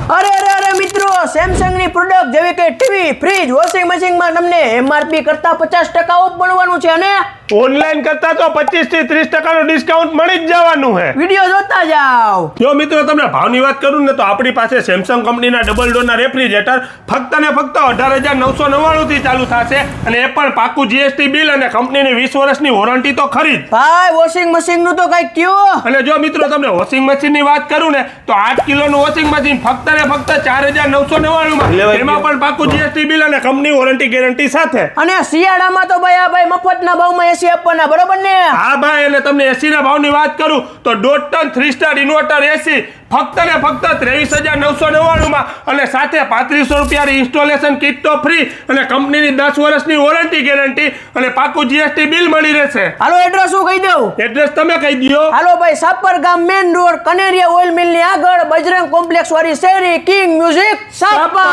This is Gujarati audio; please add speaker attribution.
Speaker 1: અરે મિત્રો, સેમસંગ ની પ્રોડક્ટ જેવી કે ટીવી, ફ્રીજ, વોશિંગ મશીન માં તમને એમઆરપી કરતા 50% ઓફ મળવાનું છે અને
Speaker 2: ઓનલાઈન કરતા તો 25 થી 30% નું ડિસ્કાઉન્ટ મળી જ જવાનું છે.
Speaker 1: વિડિયો જોતા જાઓ.
Speaker 2: જો મિત્રો તમને ભાવની વાત કરું ને તો આપણી પાસે સેમસંગ કંપનીના ડબલ ડોરના રેફ્રિજરેટર ફક્ત ને ફક્ત 18,999 થી ચાલુ થશે અને એ પણ પાકું જીએસટી બિલ અને કંપનીની 20 વર્ષની વોરંટી તો ખરી જ.
Speaker 1: ભાઈ વોશિંગ મશીન નું તો કઈ કયો.
Speaker 2: અને જો મિત્રો તમને વોશિંગ મશીનની વાત કરું ને તો 8 કિલોનું વોશિંગ મશીન ફક્ત ને ફક્ત 4,999 માં એમાં પણ પાકું જીએસટી બિલ અને કંપની વોરંટી ગેરંટી સાથે.
Speaker 1: અને શિયાળામાં તો ભાઈ મફતના ભાવમાં એસી આપવાના, બરોબર ને?
Speaker 2: હા ભાઈ, અને તમને એસી ના ભાવની વાત કરું તો 1.5 ટન 3 સ્ટાર ઇન્વર્ટર એસી ફક્ત ને ફક્ત 23,999 માં અને સાથે 3500 રૂપિયાની ઇન્સ્ટોલેશન કિટ તો ફ્રી અને કંપનીની 10 વર્ષની વોરંટી ગેરંટી અને પાકું જીએસટી બિલ મળી રહેશે.
Speaker 1: હાલો એડ્રેસ શું કહી દઉં?
Speaker 2: એડ્રેસ તમે કહી દો.
Speaker 1: હાલો ભાઈ, સાપર ગામ main road, Kaneria oil mill ની આગળ, બજરંગ કોમ્પ્લેક્સ વાળી શેરી, કિંગ મ્યુઝિક, સાપર.